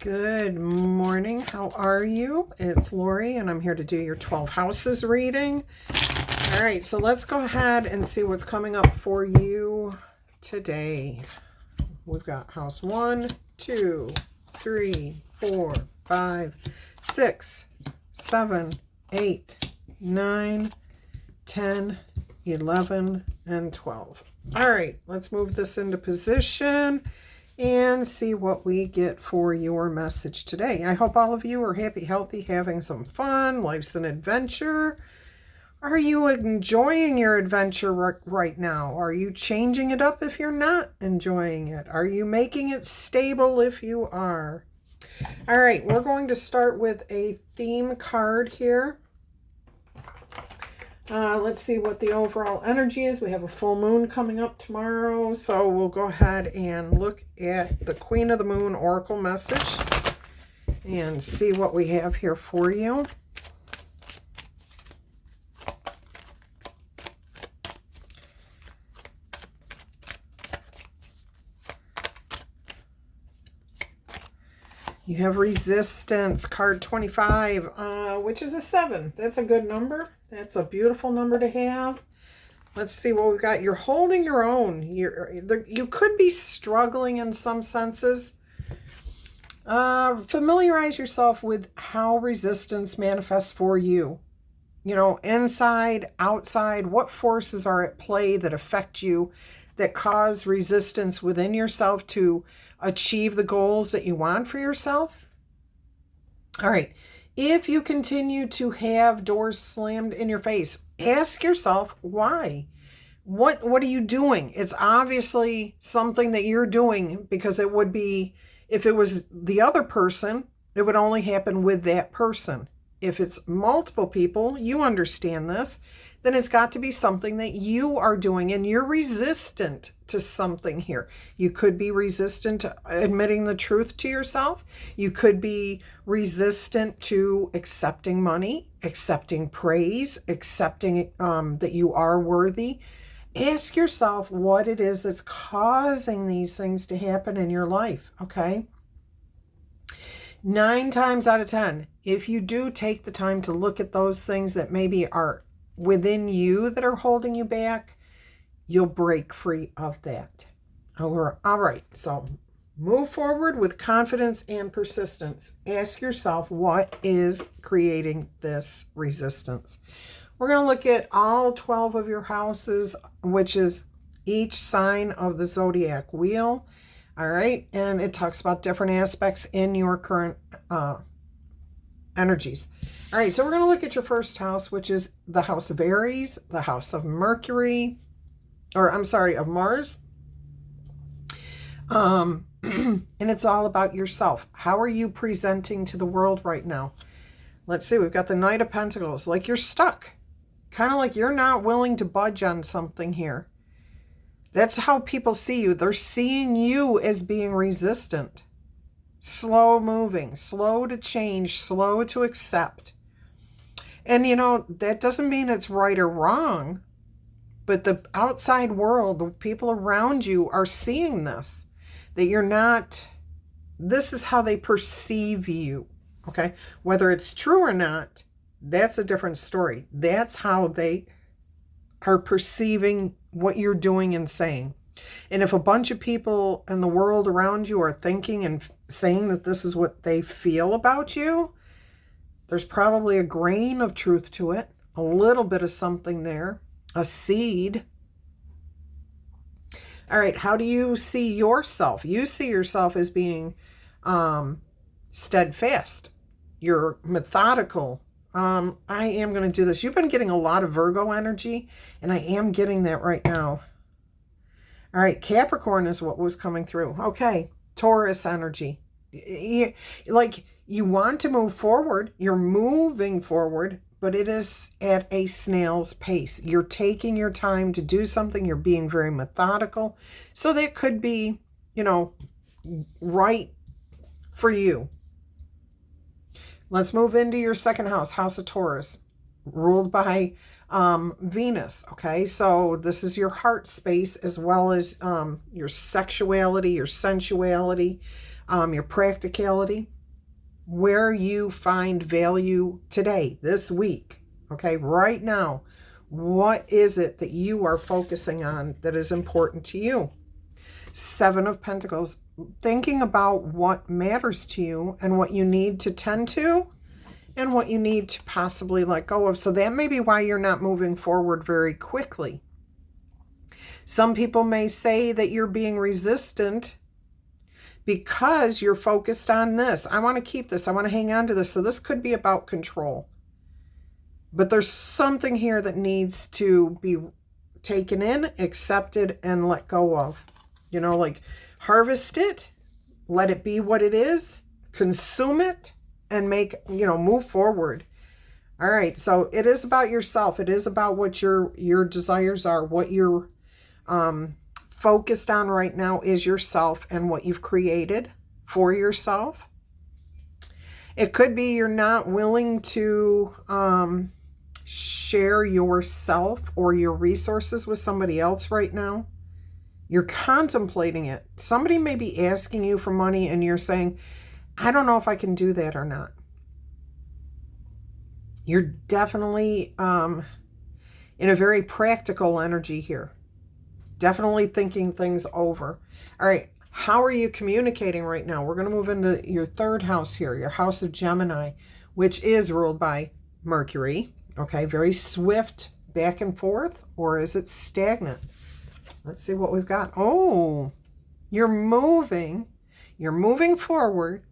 Good morning. How are you? It's Laurie, and I'm here to do your 12 houses reading. All right, so let's go ahead and see what's coming up for you today. We've got house 1, 2, 3, 4, 5, 6, 7, 8, 9, 10, 11, and 12. All right, let's move this into position and see what we get for your message today. I hope all of you are happy, healthy, having some fun. Life's an adventure. Are you enjoying your adventure right now? Are you changing it up if you're not enjoying it? Are you making it stable if you are? All right, we're going to start with a theme card here. Let's see what the overall energy is. We have a full moon coming up tomorrow, so we'll go ahead and look at the Queen of the Moon Oracle message and see what we have here for you. You have Resistance, card 25, which is a 7. That's a good number. That's a beautiful number to have. Let's see what we've got. You're holding your own. You could be struggling in some senses. Familiarize yourself with how resistance manifests for you. You know, inside, outside, what forces are at play that affect you, that cause resistance within yourself to achieve the goals that you want for yourself. All right. If you continue to have doors slammed in your face, ask yourself why. What are you doing? It's obviously something that you're doing, because it would be, if it was the other person, it would only happen with that person. If it's multiple people, you understand this, then it's got to be something that you are doing, and you're resistant to something here. You could be resistant to admitting the truth to yourself. You could be resistant to accepting money, accepting praise, accepting that you are worthy. Ask yourself what it is that's causing these things to happen in your life, okay? 9 times out of 10, if you do take the time to look at those things that maybe are within you that are holding you back, you'll break free of that. All right, so move forward with confidence and persistence. Ask yourself what is creating this resistance. We're going to look at all 12 of your houses, which is each sign of the zodiac wheel. All right, and it talks about different aspects in your current energies. All right, so we're going to look at your first house, which is the house of Aries, the house of Mercury, or I'm sorry, of Mars. And it's all about yourself. How are you presenting to the world right now? Let's see, we've got the Knight of Pentacles, like you're stuck. Kind of like you're not willing to budge on something here. That's how people see you. They're seeing you as being resistant. Slow moving, slow to change, slow to accept. And you know, that doesn't mean it's right or wrong, but the outside world, the people around you are seeing this, that you're not, this is how they perceive you, okay? Whether it's true or not, that's a different story. That's how they are perceiving what you're doing and saying. And if a bunch of people in the world around you are thinking and saying that this is what they feel about you, there's probably a grain of truth to it, a little bit of something there, a seed. All right, how do you see yourself? You see yourself as being steadfast. You're methodical. I am going to do this. You've been getting a lot of Virgo energy, and I am getting that right now. All right, Capricorn is what was coming through. Okay, Taurus energy. Like you want to move forward. You're moving forward, but it is at a snail's pace. You're taking your time to do something. You're being very methodical. So that could be, you know, right for you. Let's move into your second house, House of Taurus, ruled by Venus. Okay, so this is your heart space as well as your sexuality, your sensuality, your practicality. where you find value today, this week. Okay, right now, what is it that you are focusing on that is important to you? 7 of Pentacles, thinking about what matters to you and what you need to tend to and what you need to possibly let go of. So that may be why you're not moving forward very quickly. Some people may say that you're being resistant because you're focused on this. I want to keep this. I want to hang on to this. So this could be about control. But there's something here that needs to be taken in, accepted, and let go of. You know, like harvest it, let it be what it is, consume it, and make, you know, move forward. All right, so it is about yourself. It is about what your desires are, what you're focused on right now is yourself and what you've created for yourself. It could be you're not willing to share yourself or your resources with somebody else right now. You're contemplating it. Somebody may be asking you for money and you're saying, I don't know if I can do that or not. You're definitely in a very practical energy here. Definitely thinking things over. All right, how are you communicating right now? We're going to move into your 3rd house here, your house of Gemini, which is ruled by Mercury. Okay, very swift back and forth, or is it stagnant? Let's see what we've got. Oh, you're moving forward.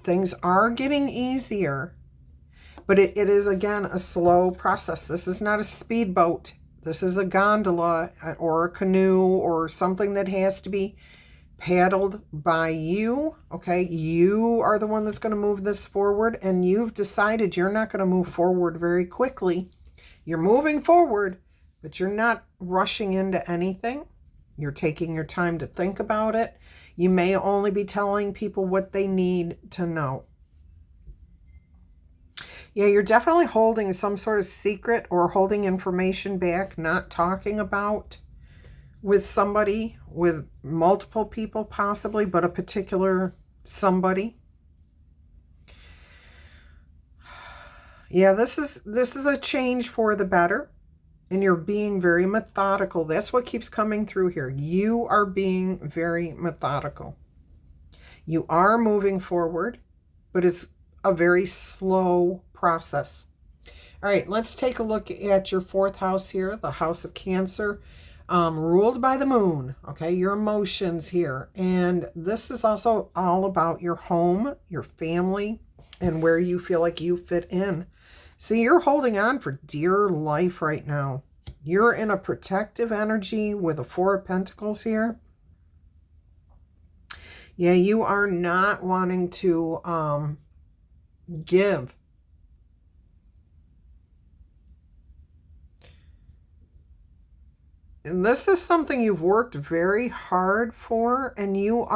Things are getting easier, but it is, again, a slow process. This is not a speedboat. This is a gondola or a canoe or something that has to be paddled by you. Okay, you are the one that's going to move this forward, and you've decided you're not going to move forward very quickly. You're moving forward, but you're not rushing into anything. You're taking your time to think about it. You may only be telling people what they need to know. Yeah, you're definitely holding some sort of secret or holding information back, not talking about with somebody, with multiple people possibly, but a particular somebody. Yeah, this is a change for the better, and you're being very methodical. That's what keeps coming through here. You are being very methodical. You are moving forward, but it's a very slow process. All right, let's take a look at your 4th house here, the house of Cancer, ruled by the moon. Okay, your emotions here. And this is also all about your home, your family, and where you feel like you fit in. See, you're holding on for dear life right now. You're in a protective energy with a 4 of Pentacles here. Yeah, you are not wanting to give. And this is something you've worked very hard for, and you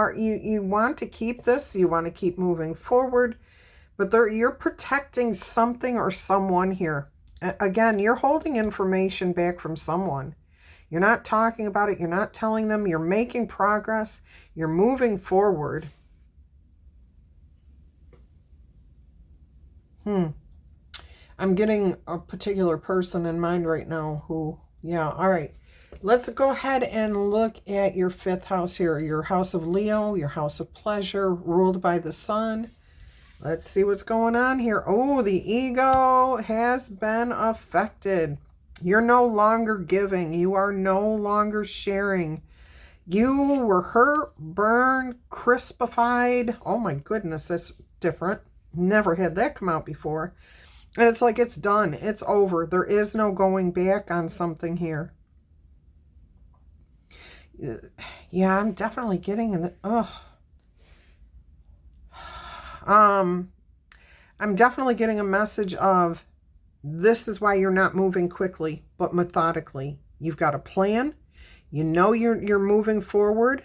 want to keep this, you want to keep moving forward, but you're protecting something or someone here. Again, you're holding information back from someone. You're not talking about it, you're not telling them, you're making progress, you're moving forward. I'm getting a particular person in mind right now who, yeah, all right. Let's go ahead and look at your 5th house here, your house of Leo, your house of pleasure, ruled by the sun. Let's see what's going on here. Oh, the ego has been affected. You're no longer giving. You are no longer sharing. You were hurt, burned, crispified. Oh my goodness, that's different. Never had that come out before. And it's like it's done. It's over. There is no going back on something here. Yeah, I'm definitely getting in the... I'm definitely getting a message of this is why you're not moving quickly, but methodically. You've got a plan. You know you're moving forward.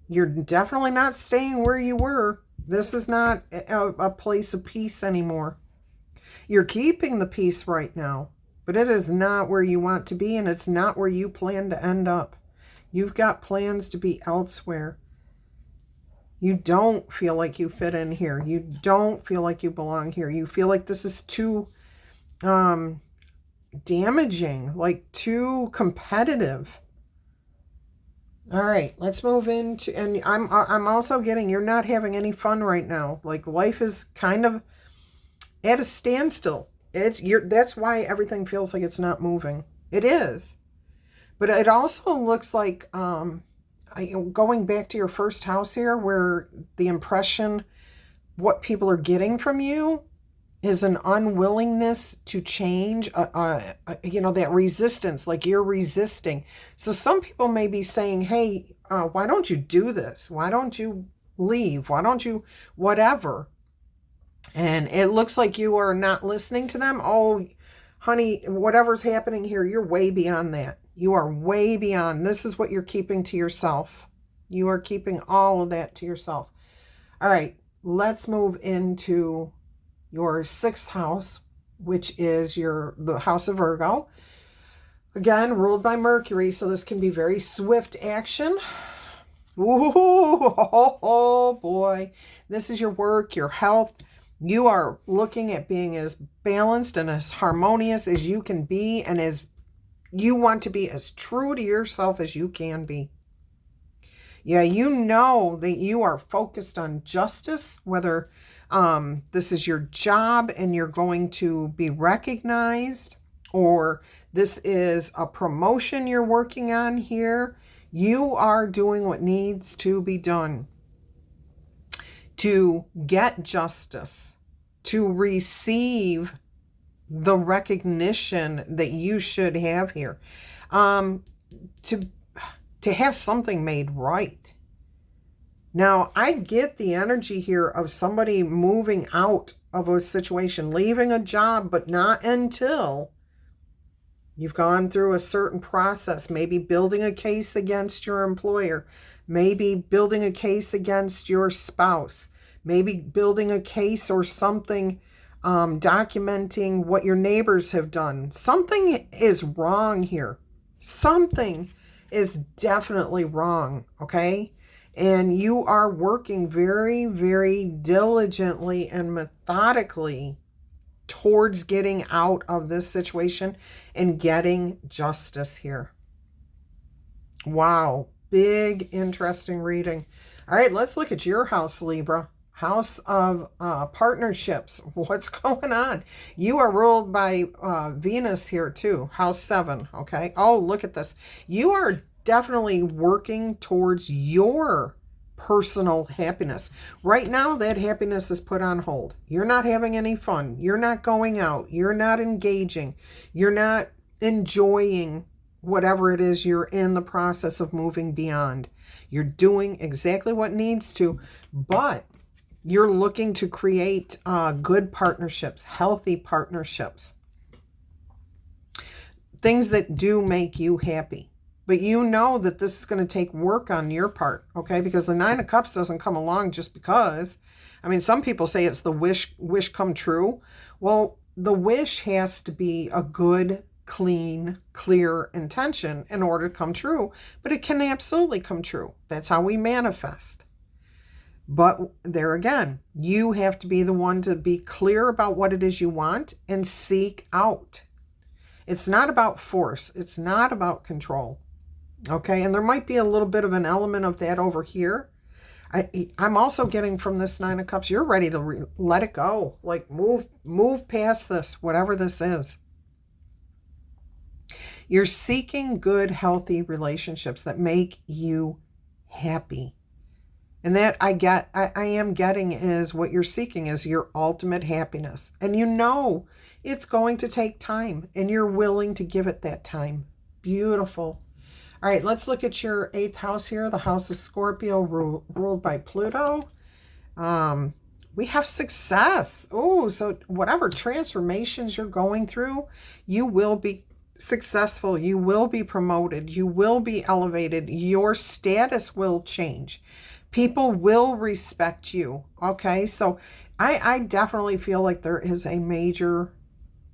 You're definitely not staying where you were. This is not a place of peace anymore. You're keeping the peace right now, but it is not where you want to be, and it's not where you plan to end up. You've got plans to be elsewhere. You don't feel like you fit in here. You don't feel like you belong here. You feel like this is too damaging, like too competitive. All right, let's move into, and I'm also getting, you're not having any fun right now. Like life is kind of at a standstill. That's why everything feels like it's not moving. It is. But it also looks like going back to your first house here, where the impression, what people are getting from you is an unwillingness to change, that resistance, like you're resisting. So some people may be saying, hey, why don't you do this? Why don't you leave? Why don't you whatever? And it looks like you are not listening to them. Oh, honey, whatever's happening here, you're way beyond that. You are way beyond. This is what you're keeping to yourself. You are keeping all of that to yourself. All right, let's move into your sixth house, which is the house of Virgo. Again, ruled by Mercury, so this can be very swift action. Ooh, oh boy. This is your work, your health. You are looking at being as balanced and as harmonious as you can be, and as you want to be as true to yourself as you can be. Yeah, you know that you are focused on justice, whether this is your job and you're going to be recognized, or this is a promotion you're working on here. You are doing what needs to be done to get justice, to receive the recognition that you should have here, to have something made right. Now, I get the energy here of somebody moving out of a situation, leaving a job, but not until you've gone through a certain process, maybe building a case against your employer, maybe building a case against your spouse, maybe building a case or something, documenting what your neighbors have done. Something is wrong here. Something is definitely wrong, okay? And you are working very, very diligently and methodically towards getting out of this situation and getting justice here. Wow. Big, interesting reading. All right, let's look at your house, Libra. House of partnerships. What's going on? You are ruled by Venus here too. House 7, okay? Oh, look at this. You are definitely working towards your personal happiness. Right now, that happiness is put on hold. You're not having any fun. You're not going out. You're not engaging. You're not enjoying whatever it is you're in the process of moving beyond. You're doing exactly what needs to, but you're looking to create good partnerships, healthy partnerships, things that do make you happy. But you know that this is going to take work on your part, okay? Because the 9 of Cups doesn't come along just because. I mean, some people say it's the wish come true. Well, the wish has to be a good, clean, clear intention in order to come true. But it can absolutely come true. That's how we manifest. But there again, you have to be the one to be clear about what it is you want and seek out. It's not about force. It's not about control. Okay, and there might be a little bit of an element of that over here. I'm also getting from this 9 of Cups, you're ready to let it go. Like move past this, whatever this is. You're seeking good, healthy relationships that make you happy. And that I am getting is what you're seeking is your ultimate happiness. And you know it's going to take time, and you're willing to give it that time. Beautiful. All right, let's look at your 8th house here, the house of Scorpio, ruled by Pluto. We have success. Oh, so whatever transformations you're going through, you will be successful. You will be promoted. You will be elevated. Your status will change. People will respect you. Okay, so I definitely feel like there is a major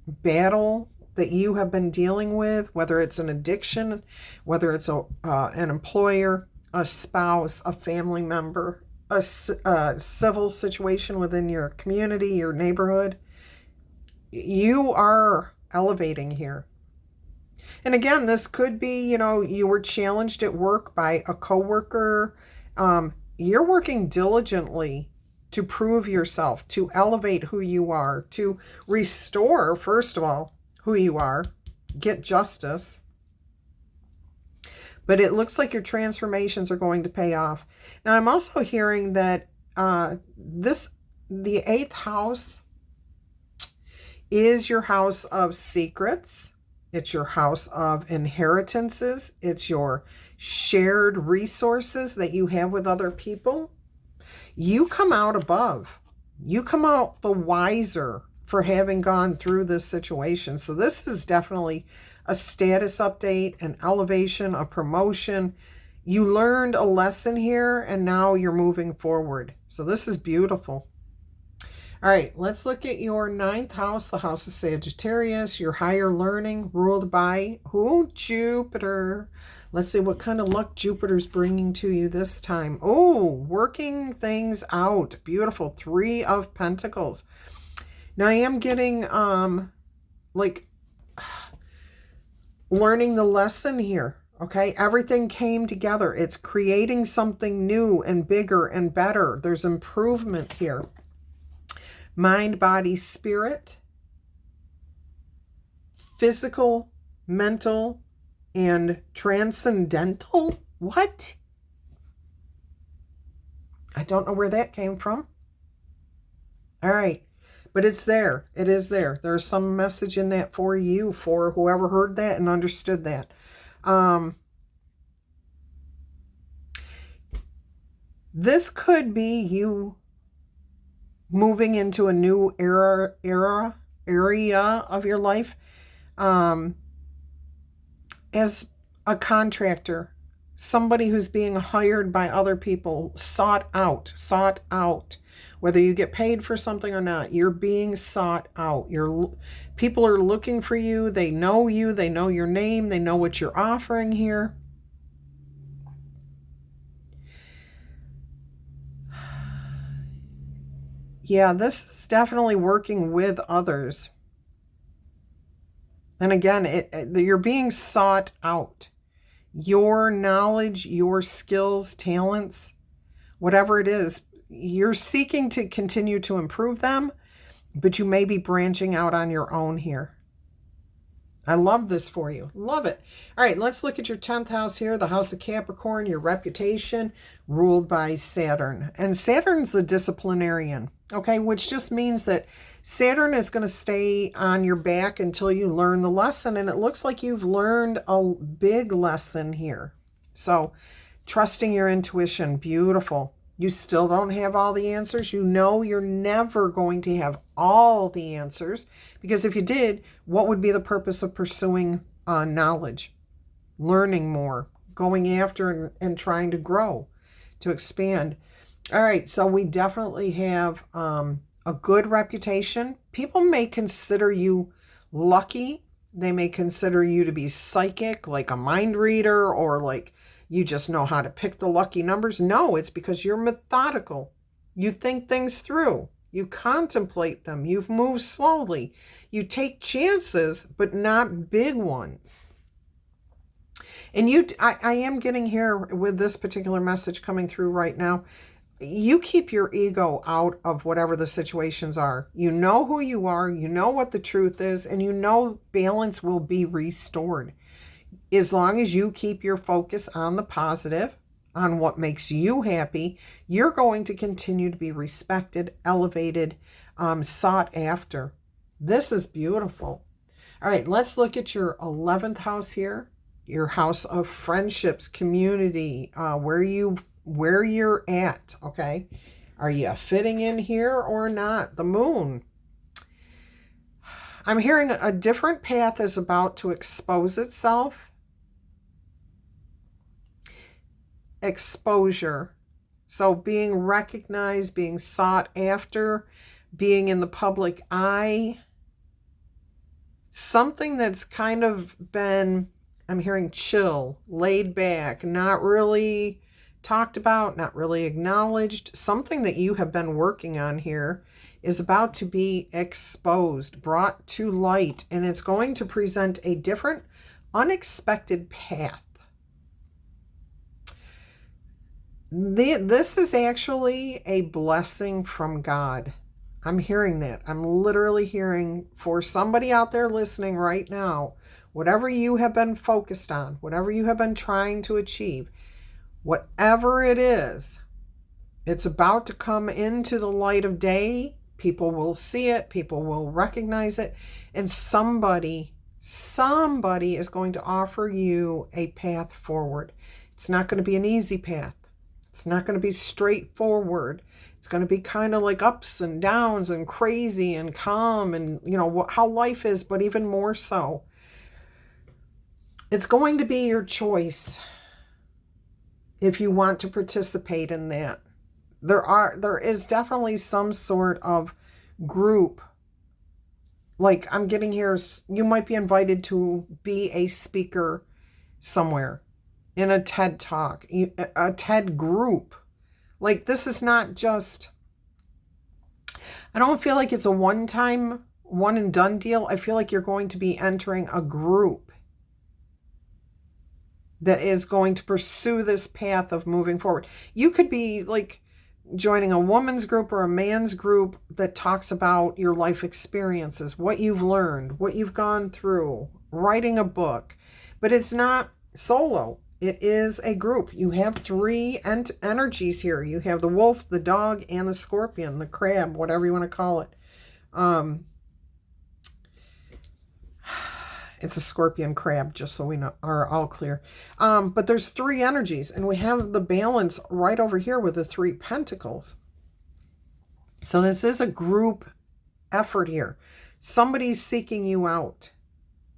battle that you have been dealing with, whether it's an addiction, whether it's an employer, a spouse, a family member. a civil situation within your community, your neighborhood, you are elevating here. And again, this could be, you were challenged at work by a coworker. You're working diligently to prove yourself, to elevate who you are, to restore, first of all, who you are, get justice. But it looks like your transformations are going to pay off. Now, I'm also hearing that the 8th house is your house of secrets. It's your house of inheritances. It's your shared resources that you have with other people. You come out above. You come out the wiser for having gone through this situation. So this is definitely a status update, an elevation, a promotion. You learned a lesson here and now you're moving forward. So this is beautiful. All right, let's look at your 9th house, the house of Sagittarius, your higher learning, ruled by who? Jupiter. Let's see what kind of luck Jupiter's bringing to you this time. Oh, working things out. Beautiful. 3 of Pentacles. Now I am getting learning the lesson here. Okay, everything came together. It's creating something new and bigger and better. There's improvement here. Mind, body, spirit, physical, mental, and transcendental. What? I don't know where that came from. All right, but it's there. It is there. There's some message in that for you, for whoever heard that and understood that. This could be you moving into a new area of your life as a contractor, somebody who's being hired by other people, sought out, whether you get paid for something or not, you're being sought out. People are looking for you, they know your name, they know what you're offering here. Yeah, this is definitely working with others. And again, you're being sought out. Your knowledge, your skills, talents, whatever it is, you're seeking to continue to improve them, but you may be branching out on your own here. I love this for you. Love it. All right, let's look at your 10th house here, the house of Capricorn, your reputation, ruled by Saturn. And Saturn's the disciplinarian, okay, which just means that Saturn is going to stay on your back until you learn the lesson. And it looks like you've learned a big lesson here. So trusting your intuition, beautiful. You still don't have all the answers. You know you're never going to have all the answers, because if you did, what would be the purpose of pursuing knowledge, learning more, going after and trying to grow, to expand? All right, so we definitely have a good reputation. People may consider you lucky. They may consider you to be psychic, like a mind reader, or like you just know how to pick the lucky numbers. No, it's because you're methodical. You think things through. You contemplate them. You've moved slowly. You take chances, but not big ones. And I am getting here with this particular message coming through right now. You keep your ego out of whatever the situations are. You know who you are. You know what the truth is. And you know balance will be restored. As long as you keep your focus on the positive, on what makes you happy, you're going to continue to be respected, elevated, sought after. This is beautiful. All right, let's look at your 11th house here, your house of friendships, community, where you're at, okay? Are you fitting in here or not? The moon. I'm hearing a different path is about to expose itself. Exposure. So being recognized, being sought after, being in the public eye. Something that's kind of been, I'm hearing chill, laid back, not really talked about, not really acknowledged. Something that you have been working on here is about to be exposed, brought to light, and it's going to present a different, unexpected path. This is actually a blessing from God. I'm hearing that. I'm literally hearing, for somebody out there listening right now, whatever you have been focused on, whatever you have been trying to achieve, whatever it is, it's about to come into the light of day. People will see it. People will recognize it. And somebody is going to offer you a path forward. It's not going to be an easy path. It's not going to be straightforward. It's going to be kind of like ups and downs and crazy and calm and, you know, how life is, but even more so. It's going to be your choice if you want to participate in that. There is definitely some sort of group. Like I'm getting here, you might be invited to be a speaker somewhere in a TED Talk, a TED group. Like this is not just, I don't feel like it's a one-time, one and done deal. I feel like you're going to be entering a group that is going to pursue this path of moving forward. You could be like joining a woman's group or a man's group that talks about your life experiences, what you've learned, what you've gone through, writing a book. But it's not solo. It is a group. You have three energies here. You have the wolf, the dog, and the scorpion, the crab, whatever you want to call it. It's a scorpion crab, just so we are all clear. But there's three energies, and we have the balance right over here with the 3 pentacles. So this is a group effort here. Somebody's seeking you out,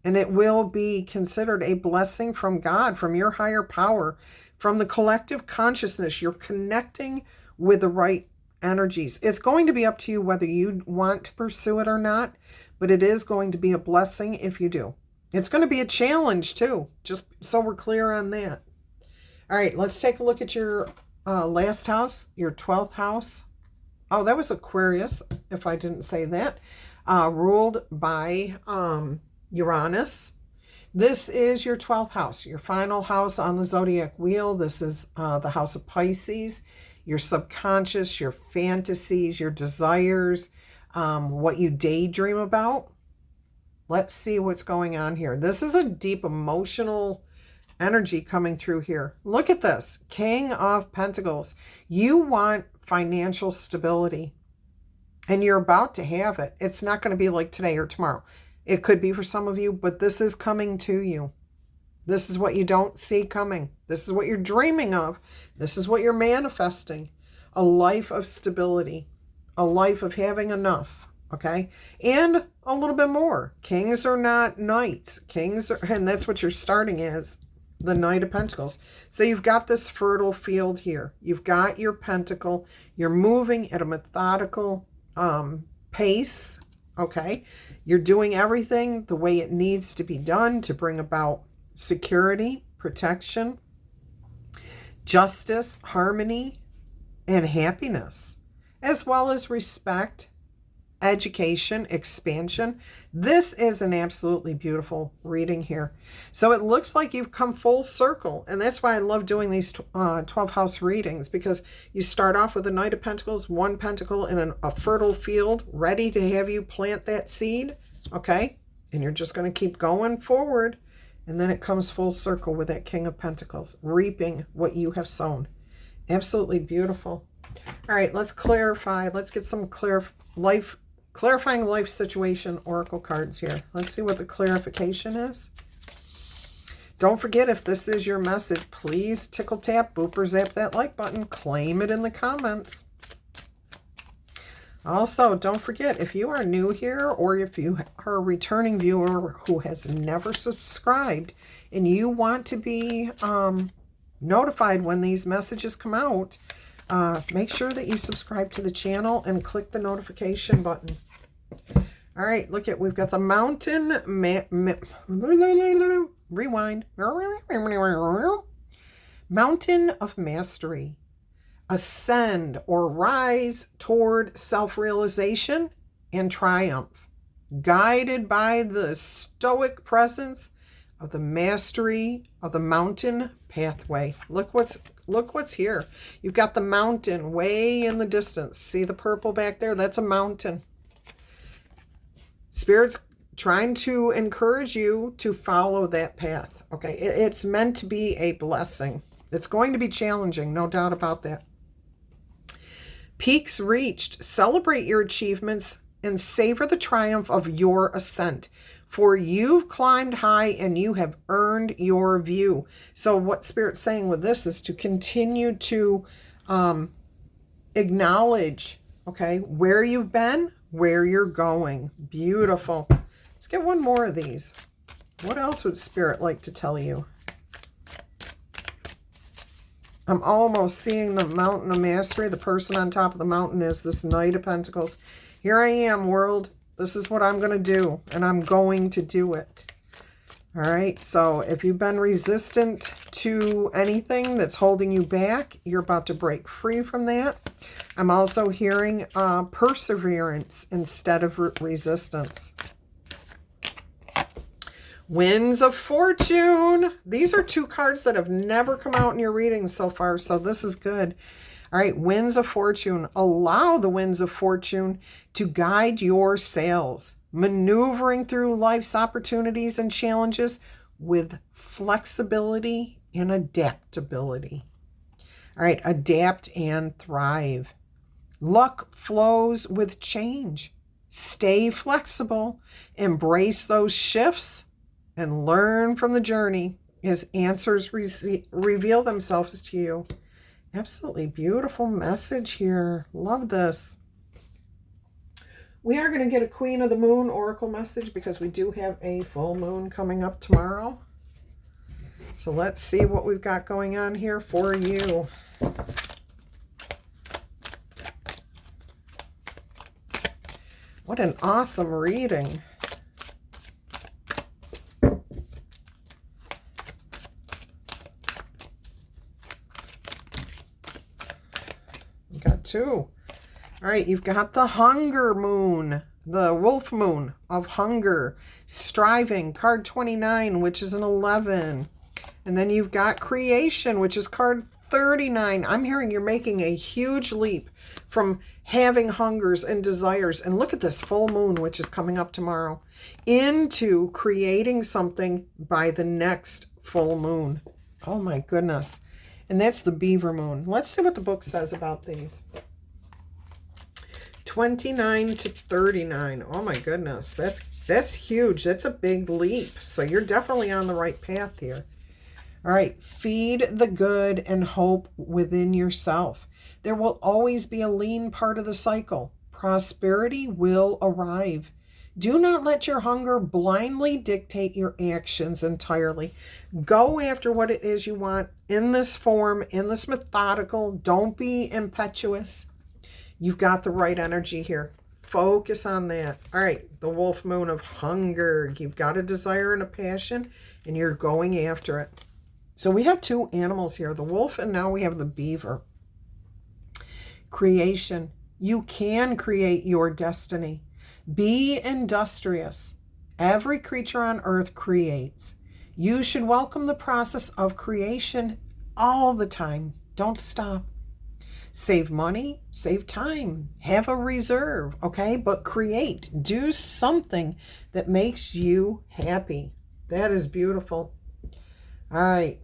and it will be considered a blessing from God, from your higher power, from the collective consciousness. You're connecting with the right energies. It's going to be up to you whether you want to pursue it or not, but it is going to be a blessing if you do. It's going to be a challenge too, just so we're clear on that. All right, let's take a look at your last house, your 12th house. Oh, that was Aquarius, if I didn't say that. Ruled by Uranus. This is your 12th house, your final house on the zodiac wheel. This is the house of Pisces, your subconscious, your fantasies, your desires, what you daydream about. Let's see what's going on here. This is a deep emotional energy coming through here. Look at this. King of Pentacles. You want financial stability, and you're about to have it. It's not going to be like today or tomorrow. It could be for some of you, but this is coming to you. This is what you don't see coming. This is what you're dreaming of. This is what you're manifesting. A life of stability. A life of having enough. Okay, and a little bit more. Kings are not knights. Kings are, and that's what you're starting as, the Knight of Pentacles. So you've got this fertile field here. You've got your pentacle. You're moving at a methodical pace. Okay, you're doing everything the way it needs to be done to bring about security, protection, justice, harmony, and happiness, as well as respect, education, expansion. This is an absolutely beautiful reading here. So it looks like you've come full circle. And that's why I love doing these 12 house readings, because you start off with the Knight of Pentacles, 1 pentacle in a fertile field, ready to have you plant that seed. Okay. And you're just going to keep going forward. And then it comes full circle with that King of Pentacles, reaping what you have sown. Absolutely beautiful. All right, let's clarify. Let's get some clarifying life situation oracle cards here. Let's see what the clarification is. Don't forget, if this is your message, please tickle tap, booper zap that like button, claim it in the comments. Also, don't forget, if you are new here or if you are a returning viewer who has never subscribed and you want to be notified when these messages come out, make sure that you subscribe to the channel and click the notification button. All right, look at, we've got the mountain, rewind, Mountain of mastery. Ascend or rise toward self-realization and triumph, guided by the stoic presence of the mastery of the mountain pathway. Look what's here. You've got the mountain way in the distance. See the purple back there? That's a mountain. Spirit's trying to encourage you to follow that path. Okay, it's meant to be a blessing. It's going to be challenging, no doubt about that. Peaks reached. Celebrate your achievements and savor the triumph of your ascent. For you've climbed high and you have earned your view. So what Spirit's saying with this is to continue to acknowledge, okay, where you've been, where you're going. Beautiful. Let's get one more of these. What else would Spirit like to tell you? I'm almost seeing the mountain of mastery. The person on top of the mountain is this Knight of Pentacles. Here I am, world. This is what I'm going to do, and I'm going to do it. All right, so if you've been resistant to anything that's holding you back, you're about to break free from that. I'm also hearing perseverance instead of resistance. Winds of Fortune. These are two cards that have never come out in your readings so far, so this is good. All right, Winds of Fortune. Allow the winds of fortune to guide your sails, maneuvering through life's opportunities and challenges with flexibility and adaptability. All right, adapt and thrive. Luck flows with change. Stay flexible. Embrace those shifts and learn from the journey as answers reveal themselves to you. Absolutely beautiful message here. Love this. We are going to get a Queen of the Moon oracle message because we do have a full moon coming up tomorrow. So let's see what we've got going on here for you. What an awesome reading. Got two. All right, you've got the Hunger Moon, the Wolf Moon of Hunger, Striving, card 29, which is an 11. And then you've got Creation, which is card 39. I'm hearing you're making a huge leap from having hungers and desires. And look at this full moon, which is coming up tomorrow, into creating something by the next full moon. Oh my goodness. And that's the Beaver Moon. Let's see what the book says about these. 29 to 39. Oh my goodness. That's huge. That's a big leap. So you're definitely on the right path here. All right. Feed the good and hope within yourself. There will always be a lean part of the cycle. Prosperity will arrive. Do not let your hunger blindly dictate your actions entirely. Go after what it is you want in this form, in this methodical. Don't be impetuous. You've got the right energy here. Focus on that. All right, the Wolf Moon of Hunger. You've got a desire and a passion, and you're going after it. So we have two animals here, the wolf, and now we have the beaver. Creation. You can create your destiny. Be industrious. Every creature on earth creates. You should welcome the process of creation all the time. Don't stop. Save money, save time, have a reserve, okay? But create. Do something that makes you happy. That is beautiful. All right.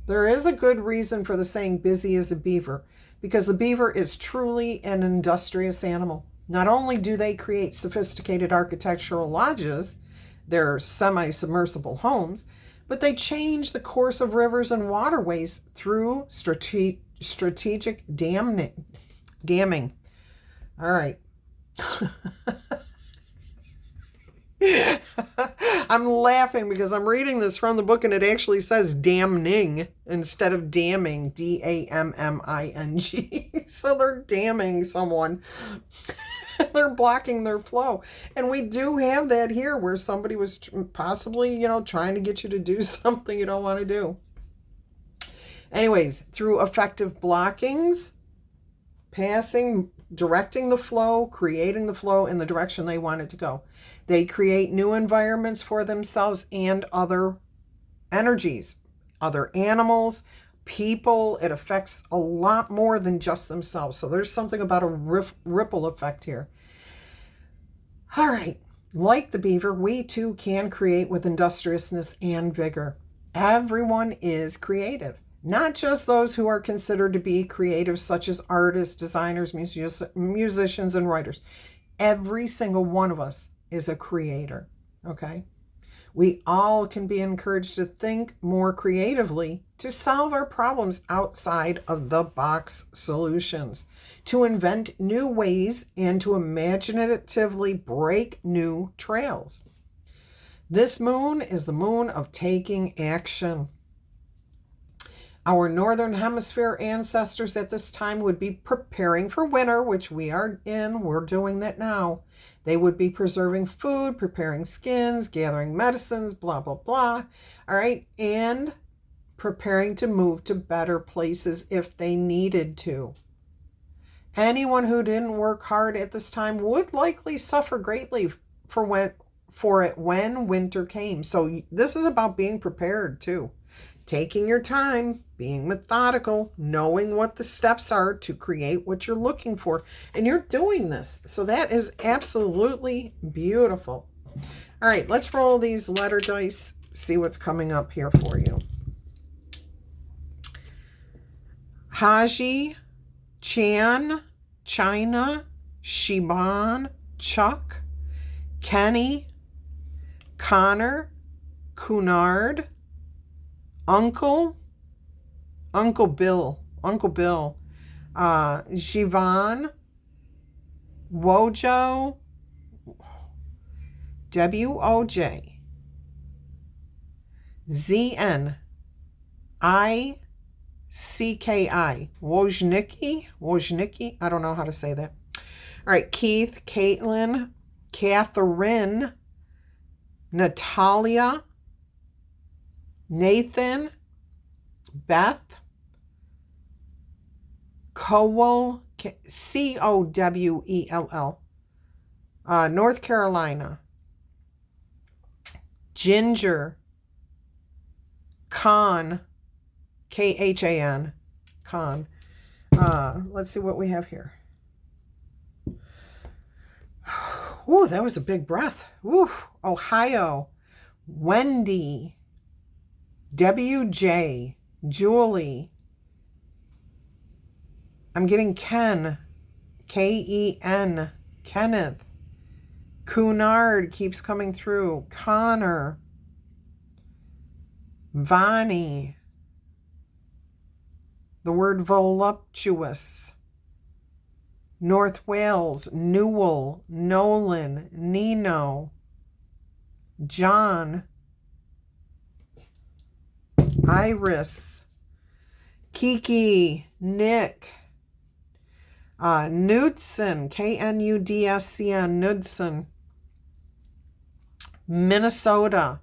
There is a good reason for the saying busy as a beaver, because the beaver is truly an industrious animal. Not only do they create sophisticated architectural lodges, they're semi-submersible homes, but they change the course of rivers and waterways through strategic damming. All right. I'm laughing because I'm reading this from the book and it actually says damning instead of damming, D-A-M-M-I-N-G. So they're damming someone. They're blocking their flow. And we do have that here where somebody was possibly, trying to get you to do something you don't want to do. Anyways, through effective blockings, passing, directing the flow, creating the flow in the direction they want it to go. They create new environments for themselves and other energies, other animals, people. It affects a lot more than just themselves. So there's something about a ripple effect here. All right. Like the beaver, we too can create with industriousness and vigor. Everyone is creative. Not just those who are considered to be creative, such as artists, designers, musicians, and writers. Every single one of us is a creator, okay? We all can be encouraged to think more creatively, to solve our problems outside of the box solutions, to invent new ways, and to imaginatively break new trails. This moon is the moon of taking action. Our Northern Hemisphere ancestors at this time would be preparing for winter, which we are in. We're doing that now. They would be preserving food, preparing skins, gathering medicines, blah, blah, blah. All right. And preparing to move to better places if they needed to. Anyone who didn't work hard at this time would likely suffer greatly for it when winter came. So this is about being prepared too. Taking your time, being methodical, knowing what the steps are to create what you're looking for. And you're doing this. So that is absolutely beautiful. All right, let's roll these letter dice, see what's coming up here for you. Haji, Chan, China, Shiban, Chuck, Kenny, Connor, Cunard, Uncle Bill, Jivan, Wojo, WOJ, ZN, ICKI, Wojnicki, I don't know how to say that. All right, Keith, Caitlin, Catherine, Natalia, Nathan, Beth, Cowell, Cowell, North Carolina, Ginger, Khan, Khan, Khan. Let's see what we have here. Ooh, that was a big breath. Ooh, Ohio, Wendy, WJ, Julie. I'm getting Ken, Ken, Kenneth. Cunard keeps coming through. Connor, Vani. The word voluptuous. North Wales, Newell, Nolan, Nino, John, Iris, Kiki, Nick, Knudsen, Knudscn, Knudsen, Minnesota,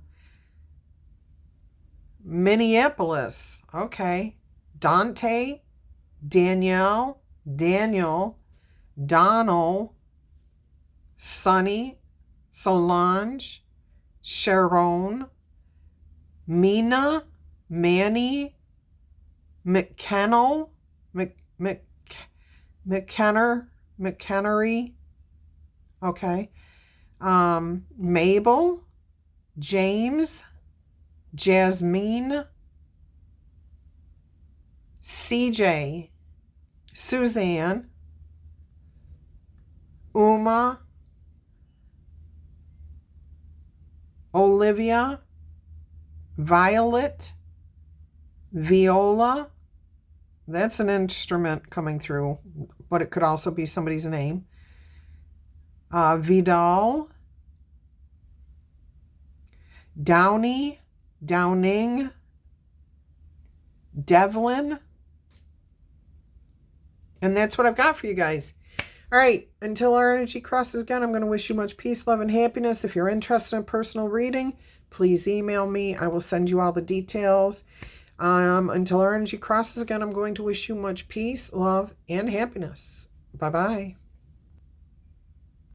Minneapolis, okay, Dante, Danielle, Daniel, Donald, Sonny, Solange, Sharon, Mina, Manny, McKennell, McKennery, okay, Mabel, James, Jasmine, CJ, Suzanne, Uma, Olivia, Violet, Viola. That's an instrument coming through, but it could also be somebody's name. Vidal, Downey, Downing, Devlin. And that's what I've got for you guys. All right, until our energy crosses again, I'm going to wish you much peace, love, and happiness. If you're interested in personal reading, please email me. I will send you all the details. Until our energy crosses again, I'm going to wish you much peace, love, and happiness. Bye-bye.